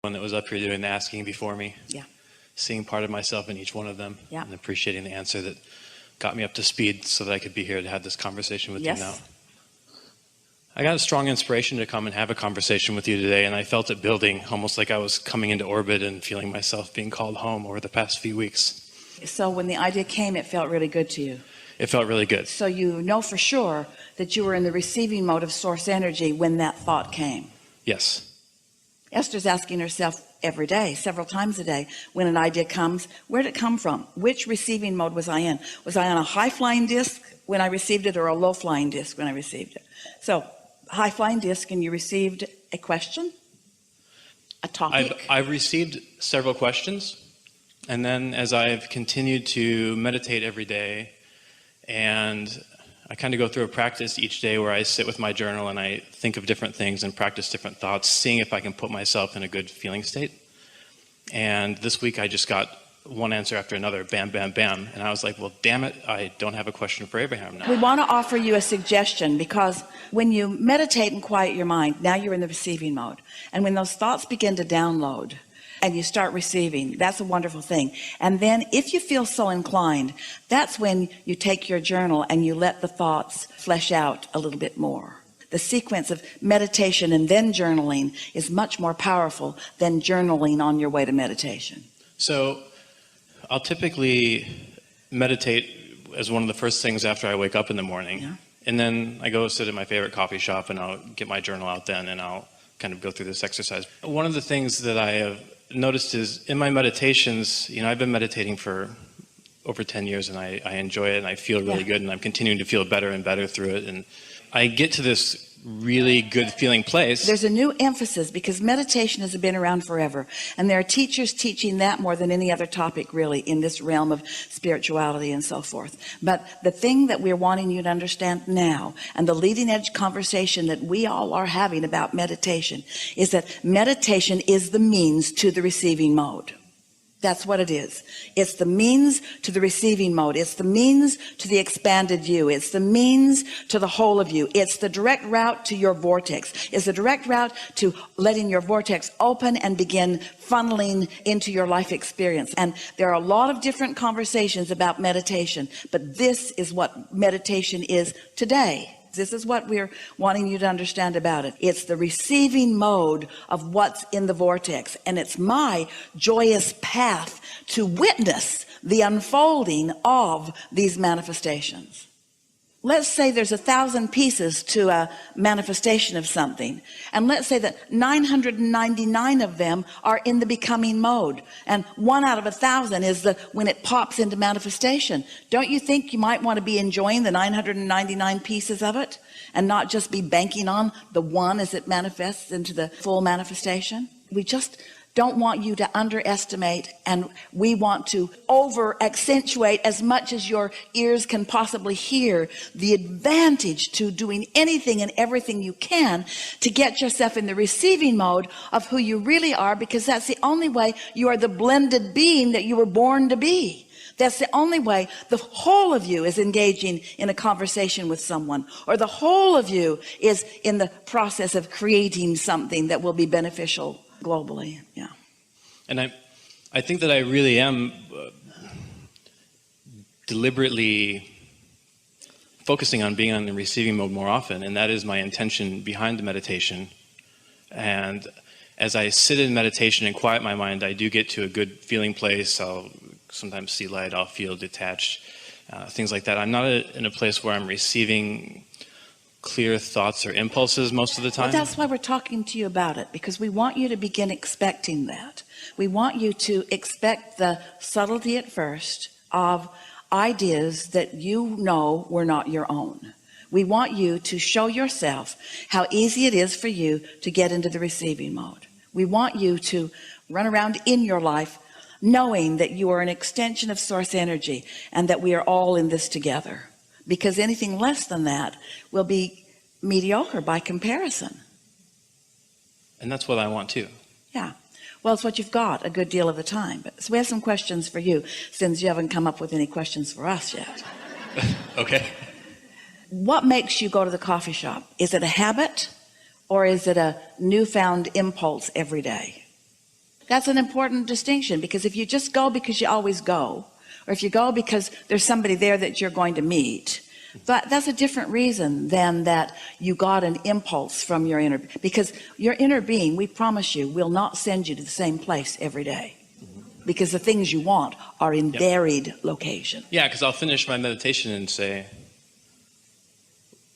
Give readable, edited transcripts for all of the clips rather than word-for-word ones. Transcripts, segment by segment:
One that was up here doing the asking before me. Yeah. Seeing part of myself in each one of them. Yeah. And appreciating the answer that got me up to speed so that I could be here to have this conversation with you now. I got a strong inspiration to come and have a conversation with you today, and I felt it building, almost like I was coming into orbit and feeling myself being called home over the past few weeks. So when the idea came, it felt really good to you. It felt really good. So you know for sure that you were in the receiving mode of source energy when that thought came. Yes. Esther's asking herself every day, several times a day, when an idea comes, where did it come from? Which receiving mode was I in? Was I on a high-flying disc when I received it, or a low-flying disc when I received it? So high-flying disc, and you received a question, a topic. I've received several questions, and then as I've continued to meditate every day, and I kind of go through a practice each day where I sit with my journal and I think of different things and practice different thoughts, seeing if I can put myself in a good feeling state. And this week I just got one answer after another, bam, bam, bam. And I was like, well, damn it, I don't have a question for Abraham now. We want to offer you a suggestion, because when you meditate and quiet your mind, now you're in the receiving mode. And when those thoughts begin to download and you start receiving, that's a wonderful thing. And then if you feel so inclined, that's when you take your journal and you let the thoughts flesh out a little bit more. The sequence of meditation and then journaling is much more powerful than journaling on your way to meditation. So I'll typically meditate as one of the first things after I wake up in the morning. Yeah. And then I go sit at my favorite coffee shop and I'll get my journal out then and I'll kind of go through this exercise. One of the things that I have noticed is in my meditations, I've been meditating for over 10 years and I enjoy it and I feel really good, and I'm continuing to feel better and better through it. And I get to this really good feeling place. There's a new emphasis because meditation has been around forever, and there are teachers teaching that more than any other topic really in this realm of spirituality and so forth. But the thing that we're wanting you to understand now, and the leading edge conversation that we all are having about meditation, is that meditation is the means to the receiving mode. That's what it is. It's the means to the receiving mode. It's the means to the expanded view. It's the means to the whole of you. It's the direct route to your vortex. It's the direct route to letting your vortex open and begin funneling into your life experience. And there are a lot of different conversations about meditation, but this is what meditation is today. This is what we're wanting you to understand about it. It's the receiving mode of what's in the vortex. And it's my joyous path to witness the unfolding of these manifestations. Let's say there's 1,000 pieces to a manifestation of something. And let's say that 999 of them are in the becoming mode. And 1 out of 1,000 is when it pops into manifestation. Don't you think you might want to be enjoying the 999 pieces of it and not just be banking on the one as it manifests into the full manifestation? We just don't want you to underestimate, and we want to over accentuate as much as your ears can possibly hear the advantage to doing anything and everything you can to get yourself in the receiving mode of who you really are, because that's the only way you are the blended being that you were born to be. That's the only way the whole of you is engaging in a conversation with someone, or the whole of you is in the process of creating something that will be beneficial globally. Yeah. And I think that I really am deliberately focusing on being on the receiving mode more often, and that is my intention behind the meditation. And as I sit in meditation and quiet my mind, I do get to a good feeling place. I'll sometimes see light, I'll feel detached, things like that. I'm not in a place where I'm receiving clear thoughts or impulses most of the time. Well, that's why we're talking to you about it, because we want you to begin expecting that. We want you to expect the subtlety at first of ideas that you know were not your own. We want you to show yourself how easy it is for you to get into the receiving mode. We want you to run around in your life knowing that you are an extension of source energy and that we are all in this together. Because anything less than that will be mediocre by comparison. And that's what I want too. Yeah. Well, it's what you've got a good deal of the time. So we have some questions for you, since you haven't come up with any questions for us yet. Okay. What makes you go to the coffee shop? Is it a habit, or is it a newfound impulse every day? That's an important distinction, because if you just go because you always go, or if you go because there's somebody there that you're going to meet, that's a different reason than that you got an impulse from your inner, because your inner being, we promise you, will not send you to the same place every day, because the things you want are in varied location. Yeah, because I'll finish my meditation and say,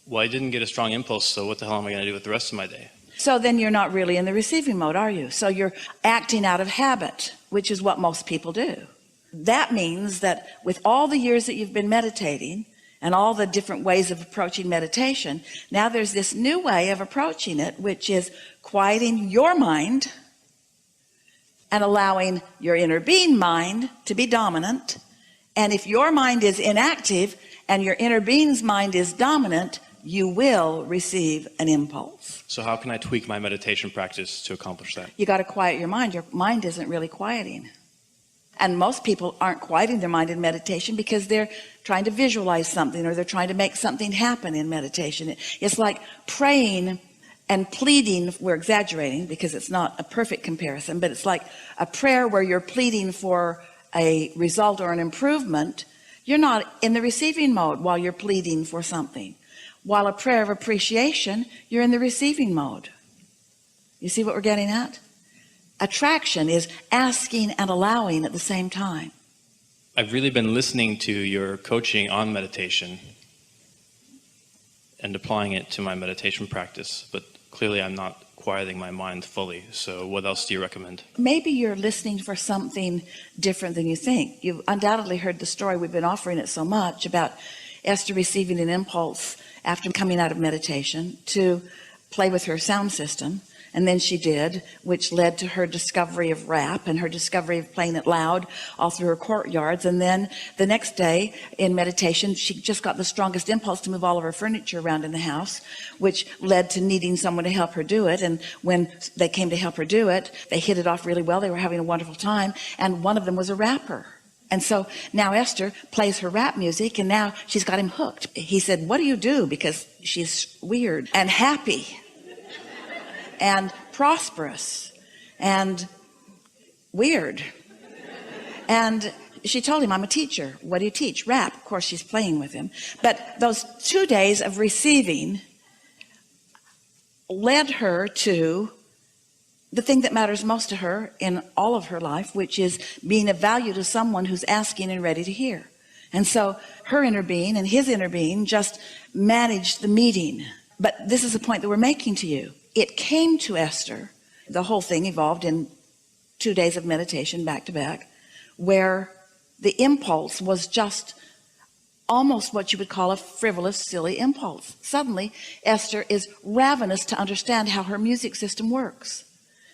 well, I didn't get a strong impulse, so what the hell am I going to do with the rest of my day? So then you're not really in the receiving mode, are you? So you're acting out of habit, which is what most people do. That means that with all the years that you've been meditating and all the different ways of approaching meditation, now there's this new way of approaching it, which is quieting your mind and allowing your inner being mind to be dominant. And if your mind is inactive and your inner being's mind is dominant, you will receive an impulse. So how can I tweak my meditation practice to accomplish that? You got to quiet your mind. Your mind isn't really quieting. And most people aren't quieting their mind in meditation because they're trying to visualize something, or they're trying to make something happen in meditation. It's like praying and pleading. We're exaggerating because it's not a perfect comparison, but it's like a prayer where you're pleading for a result or an improvement. You're not in the receiving mode while you're pleading for something. While a prayer of appreciation, you're in the receiving mode. You see what we're getting at? Attraction is asking and allowing at the same time. I've really been listening to your coaching on meditation and applying it to my meditation practice, but clearly I'm not quieting my mind fully. So what else do you recommend? Maybe you're listening for something different than you think. You've undoubtedly heard the story, we've been offering it so much, about Esther receiving an impulse after coming out of meditation to play with her sound system. And then she did, which led to her discovery of rap and her discovery of playing it loud all through her courtyards. And then the next day in meditation, she just got the strongest impulse to move all of her furniture around in the house, which led to needing someone to help her do it. And when they came to help her do it, they hit it off really well. They were having a wonderful time. And one of them was a rapper. And so now Esther plays her rap music, and now she's got him hooked. He said, what do you do? Because she's weird and happy and prosperous and weird. And she told him, I'm a teacher. What do you teach? Rap. Of course, she's playing with him. But those 2 days of receiving led her to the thing that matters most to her in all of her life, which is being of value to someone who's asking and ready to hear. And so her inner being and his inner being just managed the meeting. But this is the point that we're making to you. It came to Esther. The whole thing evolved in 2 days of meditation back to back, where the impulse was just almost what you would call a frivolous, silly impulse. Suddenly, Esther is ravenous to understand how her music system works.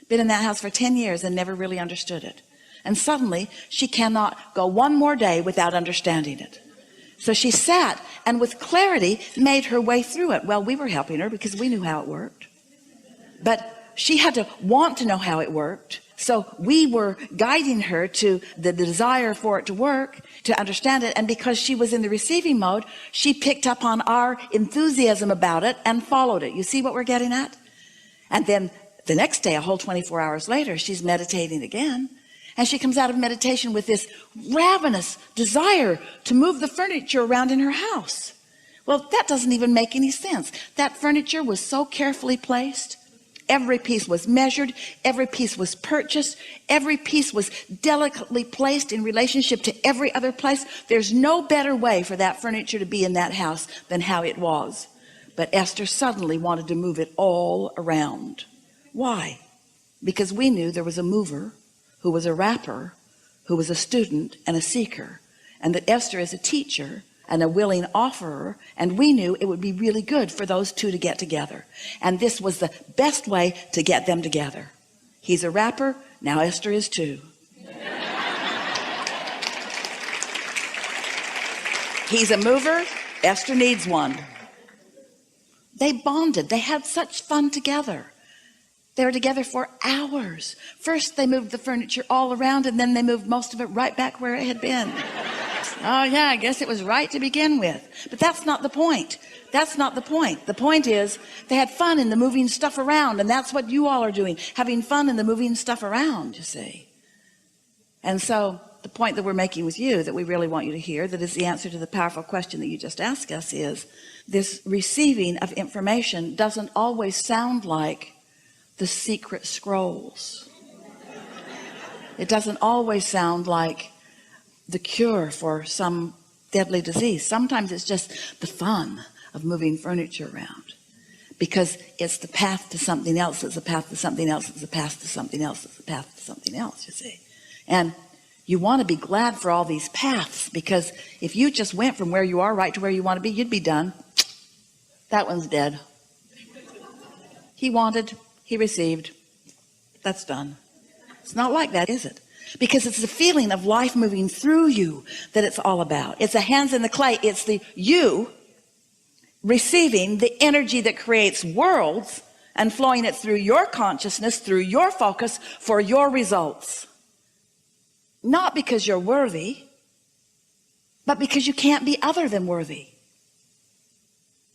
Been in that house for 10 years and never really understood it. And suddenly, she cannot go one more day without understanding it. So she sat and with clarity made her way through it. Well, we were helping her because we knew how it worked. But she had to want to know how it worked. So we were guiding her to the desire for it to work, to understand it. And because she was in the receiving mode, she picked up on our enthusiasm about it and followed it. You see what we're getting at? And then the next day, a whole 24 hours later, she's meditating again. And she comes out of meditation with this ravenous desire to move the furniture around in her house. Well, that doesn't even make any sense. That furniture was so carefully placed. Every piece was measured. Every piece was purchased. Every piece was delicately placed in relationship to every other place. There's no better way for that furniture to be in that house than how it was. But Esther suddenly wanted to move it all around. Why? Because we knew there was a mover who was a rapper, who was a student and a seeker, and that Esther is a teacher and a willing offerer, and we knew it would be really good for those two to get together. And this was the best way to get them together. He's a rapper, now Esther is too. He's a mover, Esther needs one. They bonded, they had such fun together. They were together for hours. First, they moved the furniture all around, and then they moved most of it right back where it had been. Oh yeah, I guess it was right to begin with. But that's not the point. That's not the point. The point is they had fun in the moving stuff around, and that's what you all are doing, having fun in the moving stuff around, you see. And so the point that we're making with you, that we really want you to hear, that is the answer to the powerful question that you just asked us, is this receiving of information doesn't always sound like the secret scrolls. It doesn't always sound like the cure for some deadly disease. Sometimes it's just the fun of moving furniture around, because it's the path to something else. It's the path to something else. It's the path to something else. It's the path to something else, you see. And you want to be glad for all these paths, because if you just went from where you are right to where you want to be, you'd be done. That one's dead. He wanted, he received. That's done. It's not like that, is it? Because it's the feeling of life moving through you that it's all about. It's the hands in the clay. It's the you receiving the energy that creates worlds and flowing it through your consciousness, through your focus, for your results. Not because you're worthy, but because you can't be other than worthy.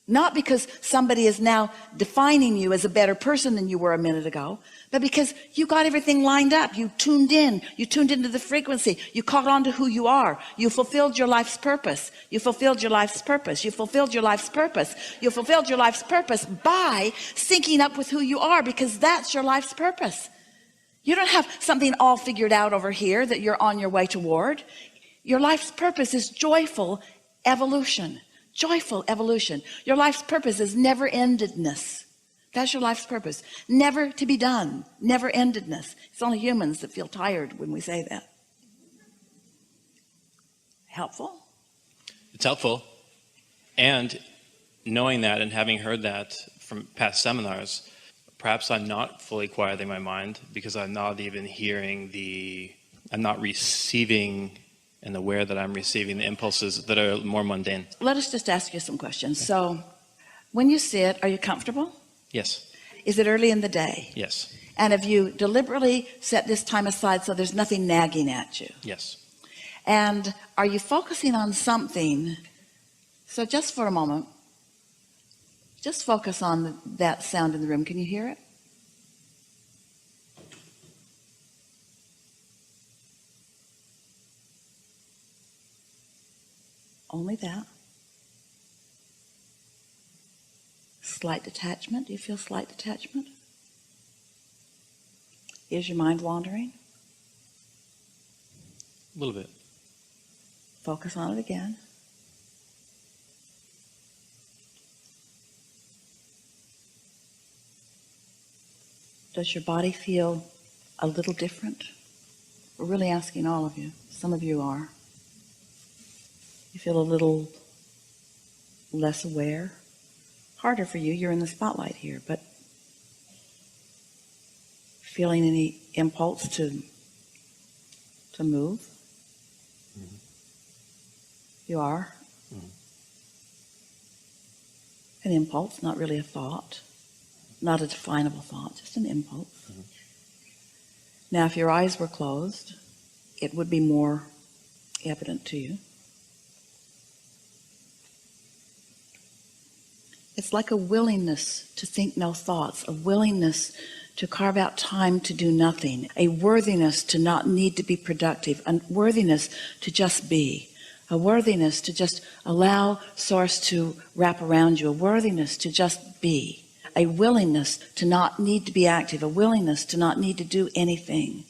Not because somebody is now defining you as a better person than you were a minute ago, but because you got everything lined up. You tuned into the frequency. You caught on to who you are. You fulfilled your life's purpose. You fulfilled your life's purpose. You fulfilled your life's purpose. You fulfilled your life's purpose by syncing up with who you are, because that's your life's purpose. You don't have something all figured out over here that you're on your way toward. Your life's purpose is joyful evolution. Joyful evolution. Your life's purpose is never-endedness. That's your life's purpose. Never to be done. Never-endedness. It's only humans that feel tired when we say that. Helpful? It's helpful. And knowing that and having heard that from past seminars, perhaps I'm not fully quieting my mind, because I'm not even hearing I'm not receiving and aware that I'm receiving the impulses that are more mundane. Let us just ask you some questions. So when you sit, are you comfortable? Yes. Is it early in the day? Yes. And have you deliberately set this time aside so there's nothing nagging at you? Yes. And are you focusing on something? So just for a moment, just focus on that sound in the room. Can you hear it? Only that. Slight detachment. Do you feel slight detachment? Is your mind wandering? A little bit. Focus on it again. Does your body feel a little different? We're really asking all of you. Some of you are. You feel a little less aware. Harder for you. You're in the spotlight here, but feeling any impulse to move? Mm-hmm. You are? Mm-hmm. An impulse, not really a thought. Not a definable thought, just an impulse. Mm-hmm. Now, if your eyes were closed, it would be more evident to you. It's like a willingness to think no thoughts, a willingness to carve out time to do nothing, a worthiness to not need to be productive, a worthiness to just be, a worthiness to just allow Source to wrap around you, a worthiness to just be, a willingness to not need to be active, a willingness to not need to do anything,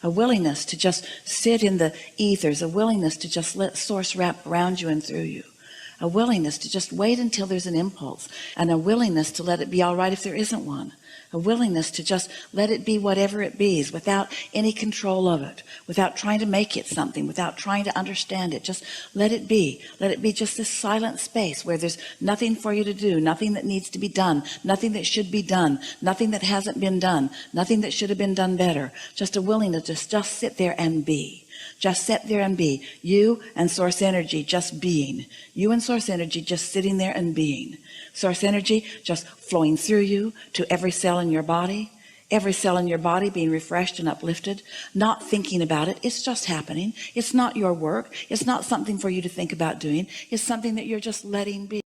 a willingness to just sit in the ethers, a willingness to just let Source wrap around you and through you. A willingness to just wait until there's an impulse, and a willingness to let it be all right if there isn't one. A willingness to just let it be whatever it be, without any control of it, without trying to make it something, without trying to understand it. Just let it be. Let it be just this silent space where there's nothing for you to do, nothing that needs to be done, nothing that should be done, nothing that hasn't been done, nothing that should have been done better. Just a willingness to just sit there and be. Just sit there and be. You and Source Energy just being. You and Source Energy just sitting there and being. Source Energy just flowing through you to every cell in your body, every cell in your body being refreshed and uplifted, not thinking about it. It's just happening. It's not your work. It's not something for you to think about doing. It's something that you're just letting be.